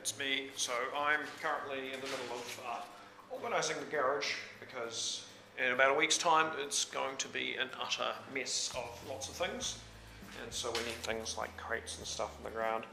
it's me. So I'm currently in the middle of organising the garage because in about a week's time it's going to be an utter mess of lots of things, and so we need things like crates and stuff on the ground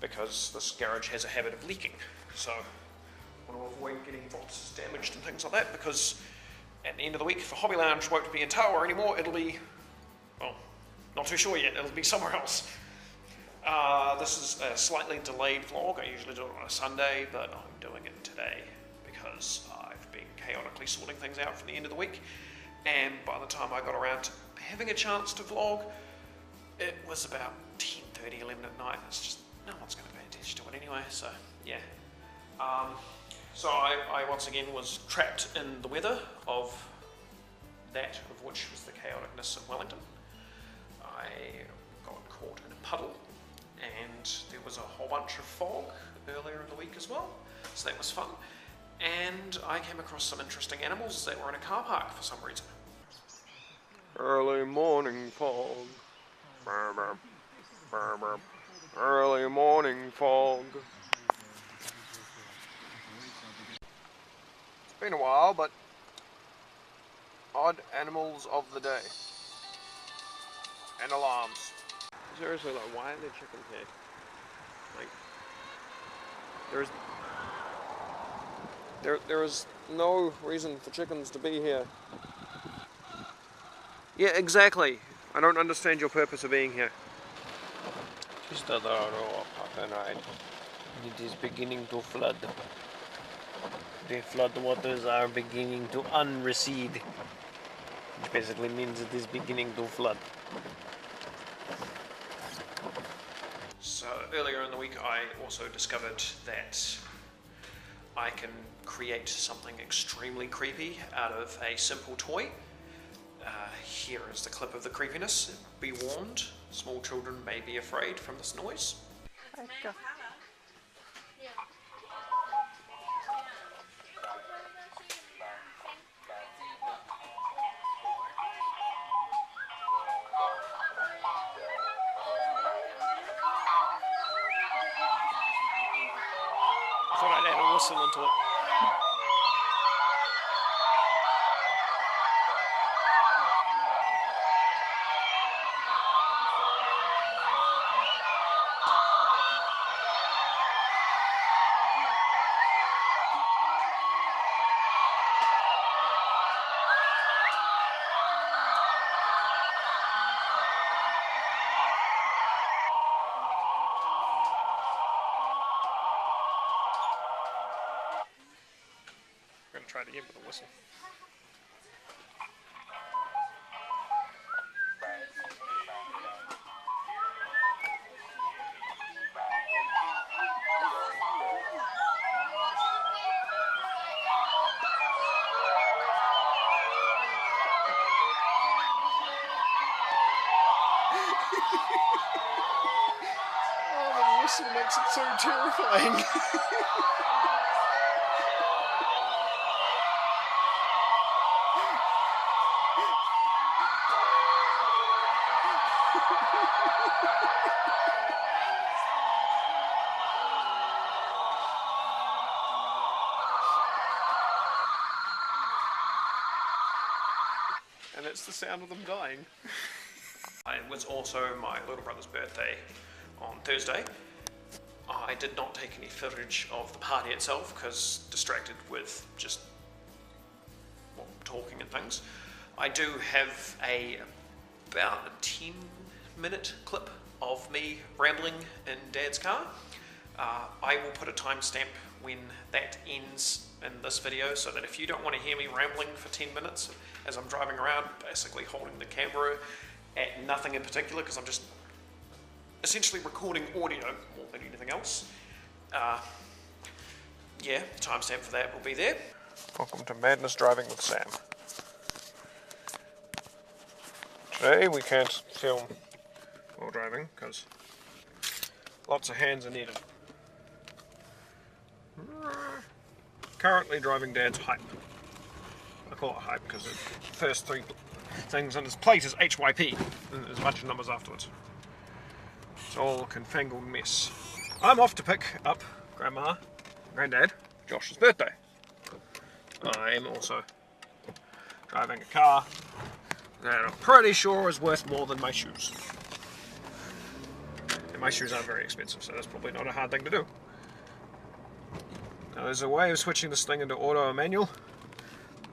because this garage has a habit of leaking. So I want to avoid getting boxes damaged and things like that, because at the end of the week, if a hobby lounge won't be in Tawa anymore, it'll be, well, not too sure yet, it'll be somewhere else. This is a slightly delayed vlog. I usually do it on a Sunday, but I'm doing it today because I've been chaotically sorting things out for the end of the week, and by the time I got around to having a chance to vlog, it was about 10:30, 11 at night. It's just, no one's going to pay attention to it anyway, so yeah. So I once again was trapped in the weather of that of which was the chaoticness of Wellington. I got caught in a puddle, and there was a whole bunch of fog earlier in the week as well, so that was fun. And I came across some interesting animals that were in a car park for some reason. Early morning fog. Burr, burr, burr, burr. Early morning fog. It's been a while, but odd animals of the day. And alarms. Seriously, like, why are there chickens here? Like, there is no reason for chickens to be here. Yeah, exactly. I don't understand your purpose of being here. Just another ride. It is beginning to flood. The flood waters are beginning to unrecede, which basically means it is beginning to flood. So earlier in the week I also discovered that I can create something extremely creepy out of a simple toy. Here is the clip of the creepiness. Be warned, small children may be afraid from this noise. I thought I'd add a whistle into it. I'm going to try it again with a whistle. Oh, the whistle makes it so terrifying. And it's the sound of them dying. It was also my little brother's birthday on Thursday. I did not take any footage of the party itself because distracted with just talking and things. I do have about a 10-minute clip of me rambling in Dad's car. I will put a timestamp when that ends in this video, so that if you don't want to hear me rambling for 10 minutes as I'm driving around, basically holding the camera at nothing in particular, because I'm just essentially recording audio more than anything else. Yeah, timestamp for that will be there. Welcome to Madness Driving with Sam. Today we can't film while driving because lots of hands are needed. Currently driving Dad's hype. I call it hype because the first three things on his plate is HYP, and there's a bunch of numbers afterwards. It's all a confangled mess. I'm off to pick up Grandma, Granddad, Josh's birthday. I'm also driving a car that I'm pretty sure is worth more than my shoes. And my shoes aren't very expensive, so that's probably not a hard thing to do. Now there's a way of switching this thing into auto or manual.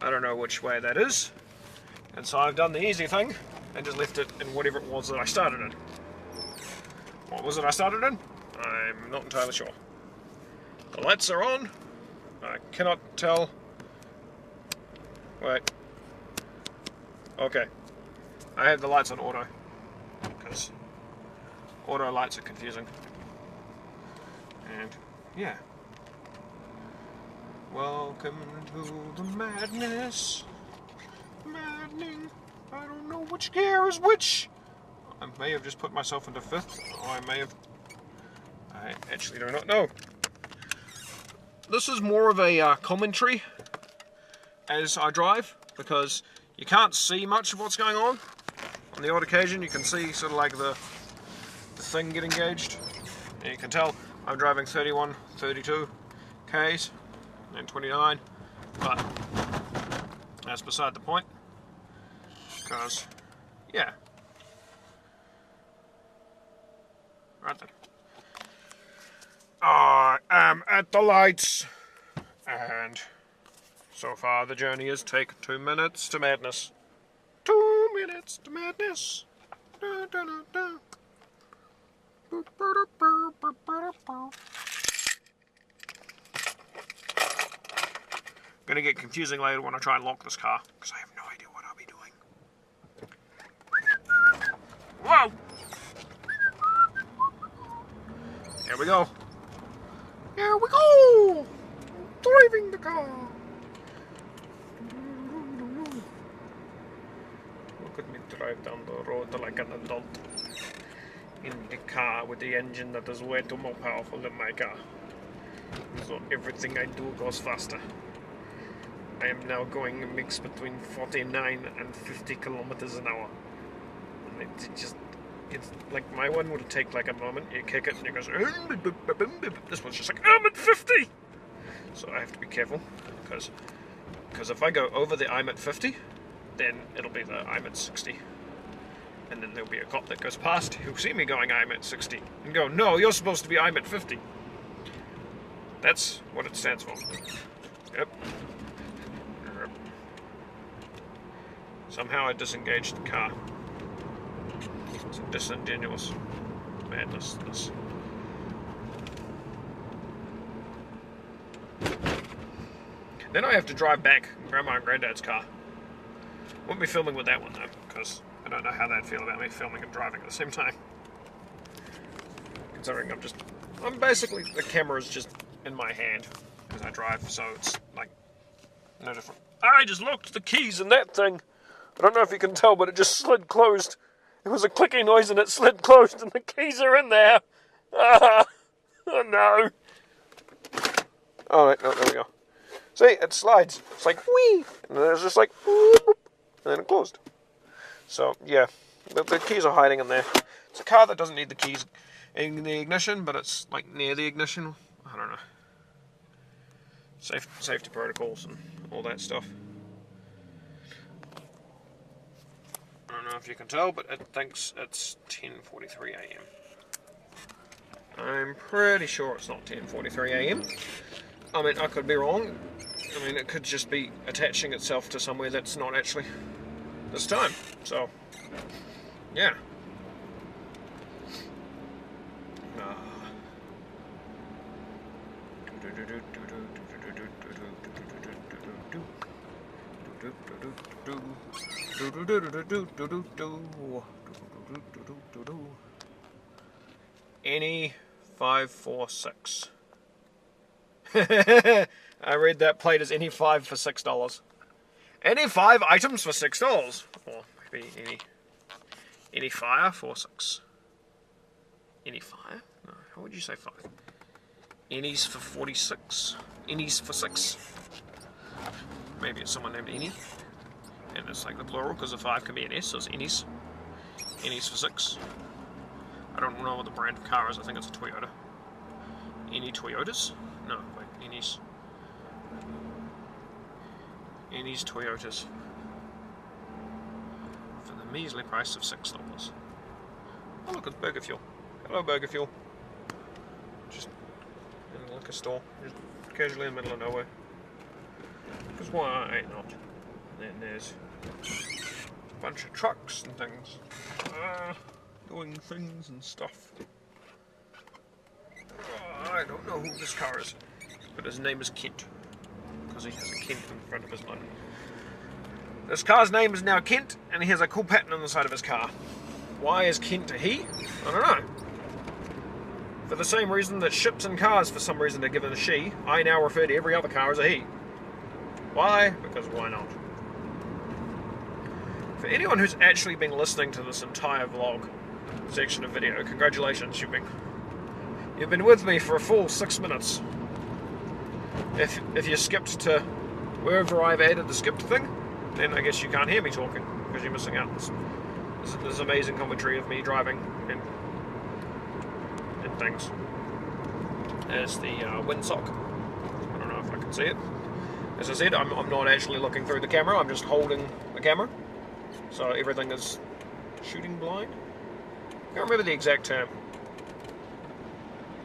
I don't know which way that is. And so I've done the easy thing and just left it in whatever it was that I started in. What was it I started in? I'm not entirely sure. The lights are on. I cannot tell. Wait. Okay. I have the lights on auto. Because auto lights are confusing. And yeah. Welcome to the madness. Maddening. I don't know which gear is which. I may have just put myself into 5th, or I may have... I actually do not know. This is more of a commentary as I drive, because you can't see much of what's going on. On the odd occasion you can see sort of like the thing get engaged. And you can tell I'm driving 31, 32 Ks and 29, but that's beside the point. Because, yeah. Right then. I am at the lights, and so far the journey has taken 2 minutes to madness. 2 minutes to madness. Da, da, da, da. Gonna get confusing later when I try and lock this car, because I have no idea what I'll be doing. Whoa! Here we go. Here we go! Driving the car. Look at me drive down the road like an adult. In the car with the engine that is way too more powerful than my car. So everything I do goes faster. I am now going a mix between 49 and 50 kilometers an hour. And it's like my one would take like a moment, you kick it and it goes, this one's just like, I'm at 50! So I have to be careful, because if I go over the I'm at 50, then it'll be the I'm at 60. And then there'll be a cop that goes past who'll see me going I'm at 60 and go, no, you're supposed to be I'm at 50. That's what it stands for. Yep. Somehow I disengaged the car. It's disingenuous madness. This. Then I have to drive back Grandma and Granddad's car. Won't be filming with that one though, because I don't know how they'd feel about me filming and driving at the same time. Considering I'm basically, the camera's just in my hand as I drive, so it's like no different. I just locked the keys in that thing. I don't know if you can tell, but it just slid closed. It was a clicking noise and it slid closed and the keys are in there. Ah, oh no. Oh wait, no, there we go. See, it slides. It's like, whee! And then it's just like, whoop, and then it closed. So, yeah, the keys are hiding in there. It's a car that doesn't need the keys in the ignition, but it's like near the ignition. I don't know. Safety protocols and all that stuff. I don't know if you can tell, but it thinks it's 10:43 a.m. I'm pretty sure it's not 10:43 a.m. I mean, I could be wrong. I mean, it could just be attaching itself to somewhere that's not actually this time. So, yeah. Any 546. I read that plate as any 5 for $6. Any 5 items for $6. Or maybe any fire for 6. Any fire? No, how would you say 5? Any's for 46. Any's for 6. Maybe it's someone named Any. And it's like the plural because the 5 can be an S, so it's Any's. Any's for 6. I don't know what the brand of car is, I think it's a Twiter. any Toyotas? No, wait, Any's Toyotas. For the measly price of $6. Oh look, it's Burger Fuel. Hello Burger Fuel. Just in a liquor store, just casually in the middle of nowhere. Because why I not? And then there's a bunch of trucks and things. Doing things and stuff. I don't know who this car is, but his name is Kent, because he has a Kent in front of his name. This car's name is now Kent, and he has a cool pattern on the side of his car. Why is Kent a he? I don't know. For the same reason that ships and cars for some reason are given a she, I now refer to every other car as a he. Why? Because why not? For anyone who's actually been listening to this entire vlog section of video, congratulations, you've been with me for a full 6 minutes. If you skipped to wherever I've added the skipped thing, then I guess you can't hear me talking, because you're missing out this amazing commentary of me driving and things. There's the windsock. I don't know if I can see it. As I said, I'm not actually looking through the camera, I'm just holding the camera. So everything is shooting blind. I can't remember the exact term.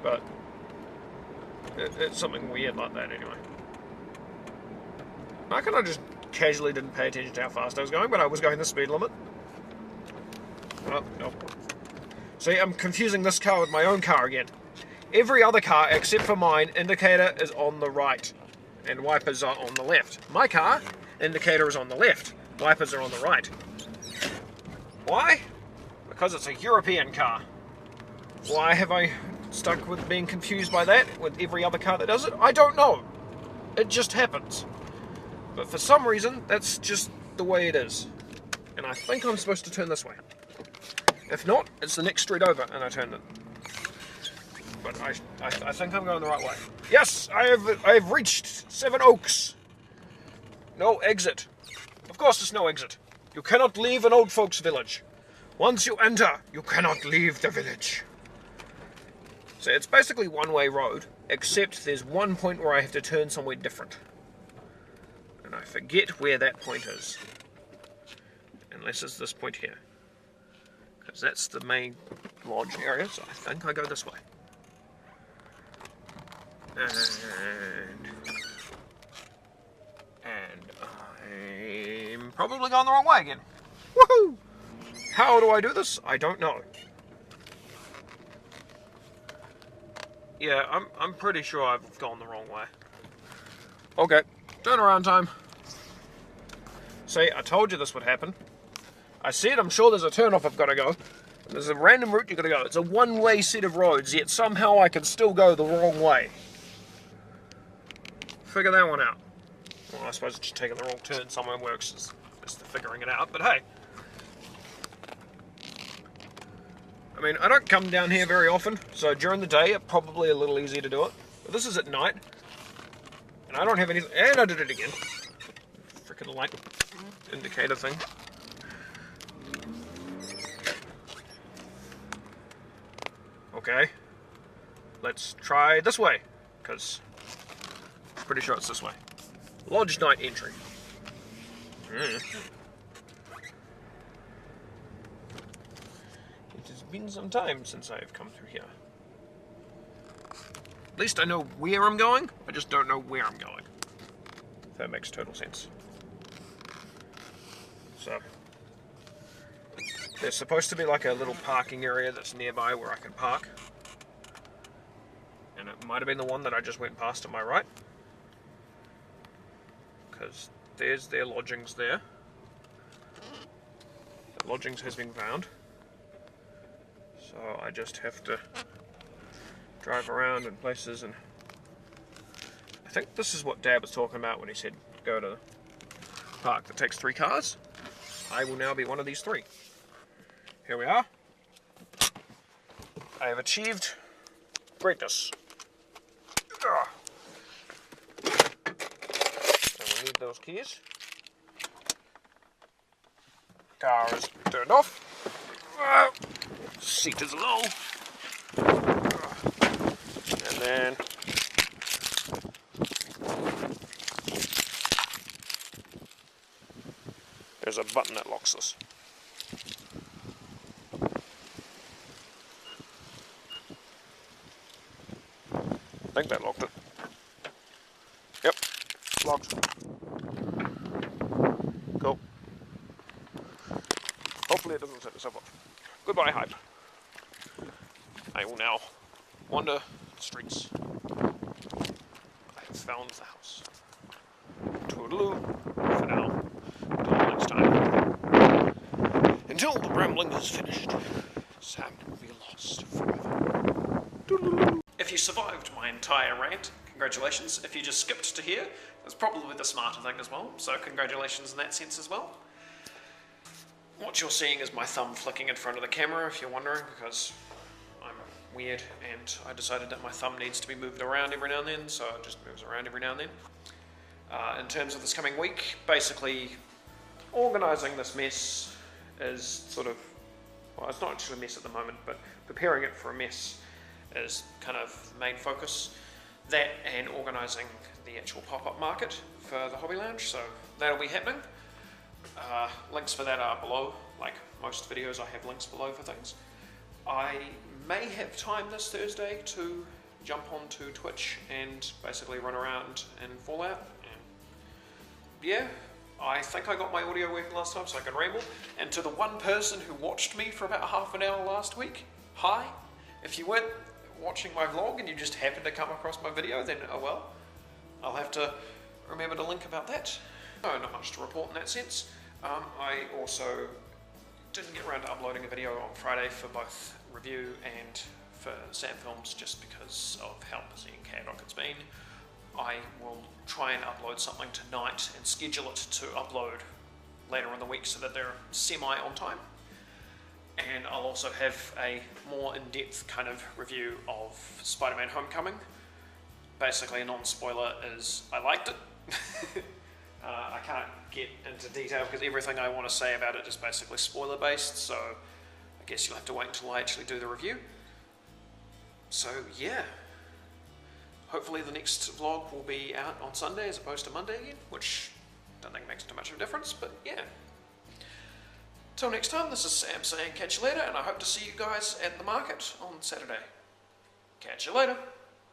But it's something weird like that anyway. I reckon I just casually didn't pay attention to how fast I was going, but I was going the speed limit. Oh, no. See, I'm confusing this car with my own car again. Every other car, except for mine, indicator is on the right, and wipers are on the left. My car, indicator is on the left, wipers are on the right. Why? Because it's a European car. Why have I stuck with being confused by that with every other car that does it? I don't know. It just happens. But for some reason, that's just the way it is. And I think I'm supposed to turn this way. If not, it's the next street over and I turn it. But I think I'm going the right way. Yes, I have reached Seven Oaks. No exit. Of course there's no exit. You cannot leave an old folks' village. Once you enter, you cannot leave the village. So it's basically one-way road, except there's one point where I have to turn somewhere different. And I forget where that point is. Unless it's this point here. Because that's the main lodge area, so I think I go this way. And I'm probably going the wrong way again. Woohoo! How do I do this? I don't know. Yeah, I'm pretty sure I've gone the wrong way. Okay, turnaround time. See, I told you this would happen. I said I'm sure there's a turn-off I've got to go. There's a random route you've got to go. It's a one-way set of roads, yet somehow I can still go the wrong way. Figure that one out. Well, I suppose just taking the wrong turn somewhere works as to figuring it out, but hey. I mean, I don't come down here very often, so during the day it's probably a little easier to do it. But this is at night, and I don't have anything. And I did it again. Freaking light indicator thing. Okay, let's try this way, because I'm pretty sure it's this way. Lodge night entry. It has been some time since I've come through here. At least I know where I'm going, I just don't know where I'm going. If that makes total sense. So, there's supposed to be like a little parking area that's nearby where I can park. And it might have been the one that I just went past to my right. Because there's their lodgings there. The lodgings has been found. So I just have to drive around in places, and I think this is what Dad was talking about when he said go to the park that takes 3 cars. I will now be one of these 3. Here we are. I have achieved greatness. So we need those keys. Car is turned off. Seat is low. And and there's a button that locks this. I think that locked it. Yep, locked. Cool. Hopefully it doesn't set itself off. Goodbye, hype. I will now wander the streets. I have found the house. Toodaloo for now. Until next time. Until the rambling is finished, Sam will be lost forever. Toodaloo. If you survived my entire rant, congratulations. If you just skipped to here, that's probably the smarter thing as well, so congratulations in that sense as well. What you're seeing is my thumb flicking in front of the camera, if you're wondering, because I'm weird and I decided that my thumb needs to be moved around every now and then, so it just moves around every now and then. In terms of this coming week, basically organising this mess is sort of, well, it's not actually a mess at the moment, but preparing it for a mess is kind of the main focus. That and organising the actual pop-up market for the Hobby Lounge, so that'll be happening. Links for that are below. Like most videos, I have links below for things. I may have time this Thursday to jump onto Twitch and basically run around in Fallout. And yeah, I think I got my audio working last time, so I can ramble. And to the one person who watched me for about half an hour last week, hi. If you weren't watching my vlog and you just happened to come across my video, then oh well. I'll have to remember to link about that. No, not much to report in that sense. I also didn't get around to uploading a video on Friday for both review and for Sam Films, just because of how busy and chaotic it's been. I will try and upload something tonight and schedule it to upload later in the week so that they're semi on time. And I'll also have a more in-depth kind of review of Spider-Man Homecoming. Basically, a non-spoiler is I liked it. I can't get into detail because everything I want to say about it is basically spoiler based, so I guess you'll have to wait until I actually do the review. So yeah, hopefully the next vlog will be out on Sunday as opposed to Monday again, which I don't think makes too much of a difference, but yeah. Till next time, this is Sam saying catch you later, and I hope to see you guys at the market on Saturday. Catch you later.